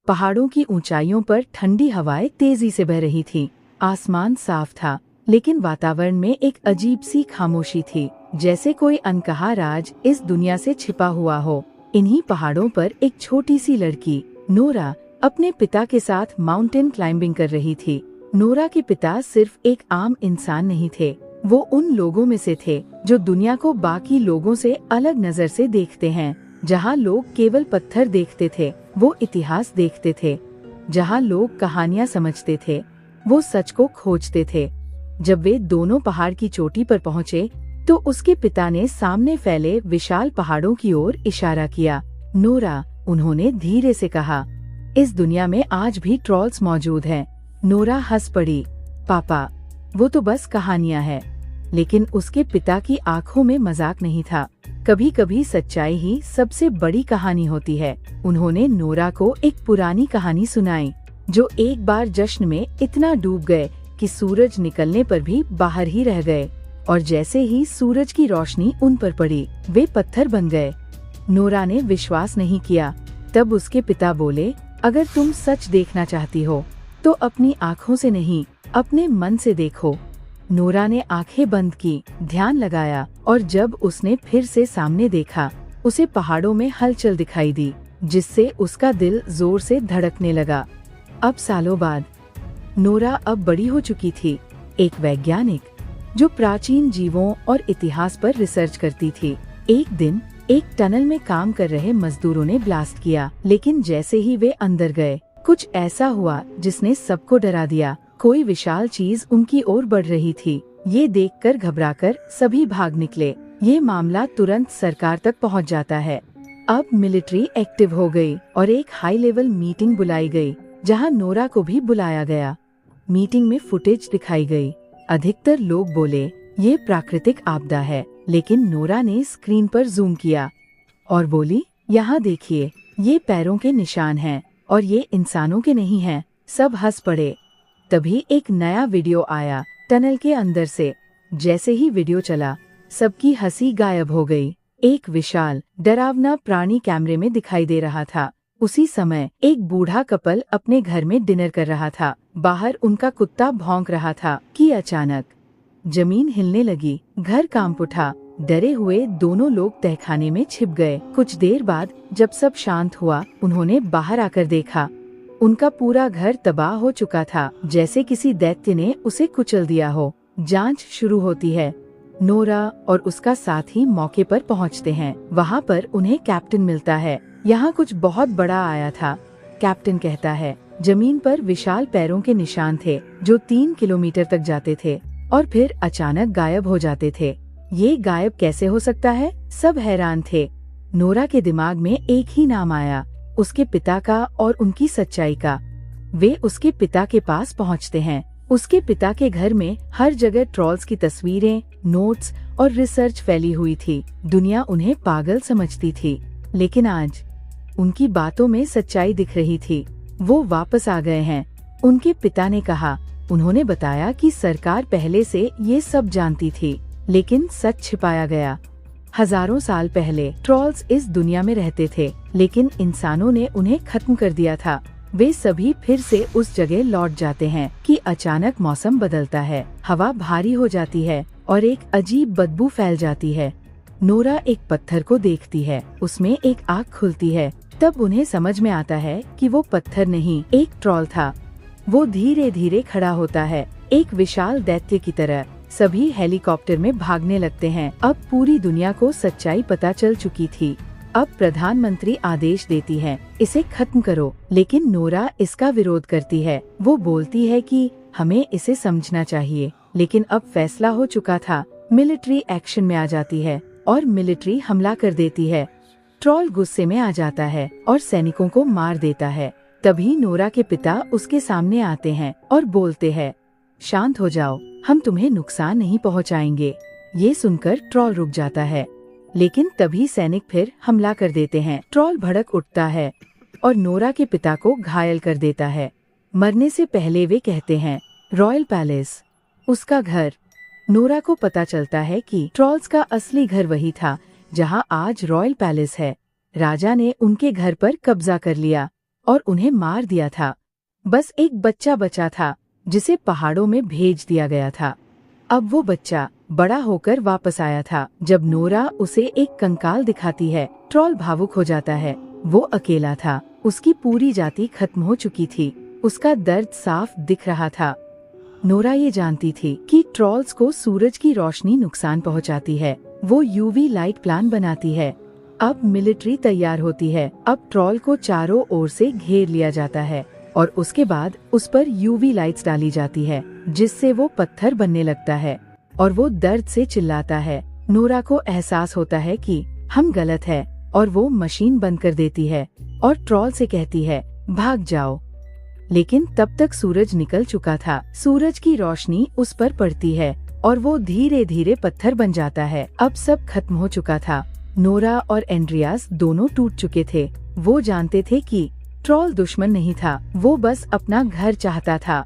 पहाड़ों की ऊंचाइयों पर ठंडी हवाएं तेजी से बह रही थीं। आसमान साफ था, लेकिन वातावरण में एक अजीब सी खामोशी थी, जैसे कोई अनकहा राज इस दुनिया से छिपा हुआ हो। इन्हीं पहाड़ों पर एक छोटी सी लड़की नोरा अपने पिता के साथ माउंटेन क्लाइंबिंग कर रही थी। नोरा के पिता सिर्फ एक आम इंसान नहीं थे, वो उन लोगों में से थे जो दुनिया को बाकी लोगों से अलग नजर से देखते हैं। जहाँ लोग केवल पत्थर देखते थे, वो इतिहास देखते थे। जहाँ लोग कहानियाँ समझते थे, वो सच को खोजते थे। जब वे दोनों पहाड़ की चोटी पर पहुँचे, तो उसके पिता ने सामने फैले विशाल पहाड़ों की ओर इशारा किया। नोरा, उन्होंने धीरे से कहा, इस दुनिया में आज भी ट्रॉल्स मौजूद हैं। नोरा हंस पड़ी। पापा, वो तो बस कहानियां हैं। लेकिन उसके पिता की आंखों में मजाक नहीं था। कभी कभी सच्चाई ही सबसे बड़ी कहानी होती है। उन्होंने नोरा को एक पुरानी कहानी सुनाई, जो एक बार जश्न में इतना डूब गए कि सूरज निकलने पर भी बाहर ही रह गए, और जैसे ही सूरज की रोशनी उन पर पड़ी, वे पत्थर बन गए। नोरा ने विश्वास नहीं किया। तब उसके पिता बोले, अगर तुम सच देखना चाहती हो, तो अपनी आँखों से नहीं, अपने मन से देखो। नोरा ने आंखें बंद की, ध्यान लगाया, और जब उसने फिर से सामने देखा, उसे पहाड़ों में हलचल दिखाई दी, जिससे उसका दिल जोर से धड़कने लगा। अब सालों बाद नोरा अब बड़ी हो चुकी थी, एक वैज्ञानिक जो प्राचीन जीवों और इतिहास पर रिसर्च करती थी। एक दिन एक टनल में काम कर रहे मजदूरों ने ब्लास्ट किया, लेकिन जैसे ही वे अंदर गए, कुछ ऐसा हुआ जिसने सबको डरा दिया। कोई विशाल चीज उनकी ओर बढ़ रही थी। ये देखकर घबराकर सभी भाग निकले। ये मामला तुरंत सरकार तक पहुंच जाता है। अब मिलिट्री एक्टिव हो गई और एक हाई लेवल मीटिंग बुलाई गई, जहां नोरा को भी बुलाया गया। मीटिंग में फुटेज दिखाई गई। अधिकतर लोग बोले, ये प्राकृतिक आपदा है, लेकिन नोरा ने स्क्रीन पर जूम किया और बोली, यहाँ देखिए, ये पैरों के निशान हैं और ये इंसानों के नहीं हैं। सब हंस पड़े। तभी एक नया वीडियो आया टनल के अंदर से। जैसे ही वीडियो चला, सबकी हंसी गायब हो गई। एक विशाल डरावना प्राणी कैमरे में दिखाई दे रहा था। उसी समय एक बूढ़ा कपल अपने घर में डिनर कर रहा था। बाहर उनका कुत्ता भौंक रहा था कि अचानक जमीन हिलने लगी, घर कांप उठा। डरे हुए दोनों लोग तहखाने में छिप गए। कुछ देर बाद जब सब शांत हुआ, उन्होंने बाहर आकर देखा। उनका पूरा घर तबाह हो चुका था, जैसे किसी दैत्य ने उसे कुचल दिया हो। जांच शुरू होती है। नोरा और उसका साथी मौके पर पहुंचते हैं। वहां पर उन्हें कैप्टन मिलता है। यहाँ कुछ बहुत बड़ा आया था। कैप्टन कहता है, जमीन पर विशाल पैरों के निशान थे, जो 3 किलोमीटर तक जाते थे और फिर अचानक गायब हो जाते थे। ये गायब कैसे हो सकता है? सब हैरान थे। नोरा के दिमाग में एक ही नाम आया, उसके पिता का और उनकी सच्चाई का। वे उसके पिता के पास पहुंचते हैं। उसके पिता के घर में हर जगह ट्रॉल्स की तस्वीरें, नोट्स और रिसर्च फैली हुई थी। दुनिया उन्हें पागल समझती थी, लेकिन आज उनकी बातों में सच्चाई दिख रही थी। वो वापस आ गए हैं। उनके पिता ने कहा, उन्होंने बताया कि सरकार पहले से ये सब जानती थी, लेकिन सच छिपाया गया। हजारों साल पहले ट्रॉल्स इस दुनिया में रहते थे, लेकिन इंसानों ने उन्हें खत्म कर दिया था। वे सभी फिर से उस जगह लौट जाते हैं कि अचानक मौसम बदलता है, हवा भारी हो जाती है और एक अजीब बदबू फैल जाती है। नोरा एक पत्थर को देखती है, उसमें एक आँख खुलती है। तब उन्हें समझ में आता है कि वो पत्थर नहीं, एक ट्रॉल था। वो धीरे धीरे खड़ा होता है, एक विशाल दैत्य की तरह। सभी हेलीकॉप्टर में भागने लगते हैं। अब पूरी दुनिया को सच्चाई पता चल चुकी थी। अब प्रधानमंत्री आदेश देती है, इसे खत्म करो, लेकिन नोरा इसका विरोध करती है। वो बोलती है कि हमें इसे समझना चाहिए, लेकिन अब फैसला हो चुका था। मिलिट्री एक्शन में आ जाती है और मिलिट्री हमला कर देती है। ट्रॉल गुस्से में आ जाता है और सैनिकों को मार देता है। तभी नोरा के पिता उसके सामने आते हैं और बोलते हैं, शांत हो जाओ, हम तुम्हें नुकसान नहीं पहुंचाएंगे। ये सुनकर ट्रॉल रुक जाता है, लेकिन तभी सैनिक फिर हमला कर देते हैं। ट्रॉल भड़क उठता है और नोरा के पिता को घायल कर देता है। मरने से पहले वे कहते हैं, रॉयल पैलेस, उसका घर। नोरा को पता चलता है कि ट्रॉल्स का असली घर वही था, जहां आज रॉयल पैलेस है। राजा ने उनके घर पर कब्जा कर लिया और उन्हें मार दिया था। बस एक बच्चा बचा था जिसे पहाड़ों में भेज दिया गया था। अब वो बच्चा बड़ा होकर वापस आया था। जब नोरा उसे एक कंकाल दिखाती है, ट्रॉल भावुक हो जाता है। वो अकेला था, उसकी पूरी जाति खत्म हो चुकी थी, उसका दर्द साफ दिख रहा था। नोरा ये जानती थी कि ट्रॉल्स को सूरज की रोशनी नुकसान पहुंचाती है। वो यूवी लाइट प्लान बनाती है। अब मिलिट्री तैयार होती है। अब ट्रॉल को चारों ओर से घेर लिया जाता है और उसके बाद उस पर यूवी लाइट्स डाली जाती है, जिससे वो पत्थर बनने लगता है और वो दर्द से चिल्लाता है। नोरा को एहसास होता है कि हम गलत है और वो मशीन बंद कर देती है और ट्रॉल से कहती है, भाग जाओ। लेकिन तब तक सूरज निकल चुका था। सूरज की रोशनी उस पर पड़ती है और वो धीरे धीरे पत्थर बन जाता है। अब सब खत्म हो चुका था। नोरा और एंड्रियास दोनों टूट चुके थे। वो जानते थे कि ट्रॉल दुश्मन नहीं था, वो बस अपना घर चाहता था।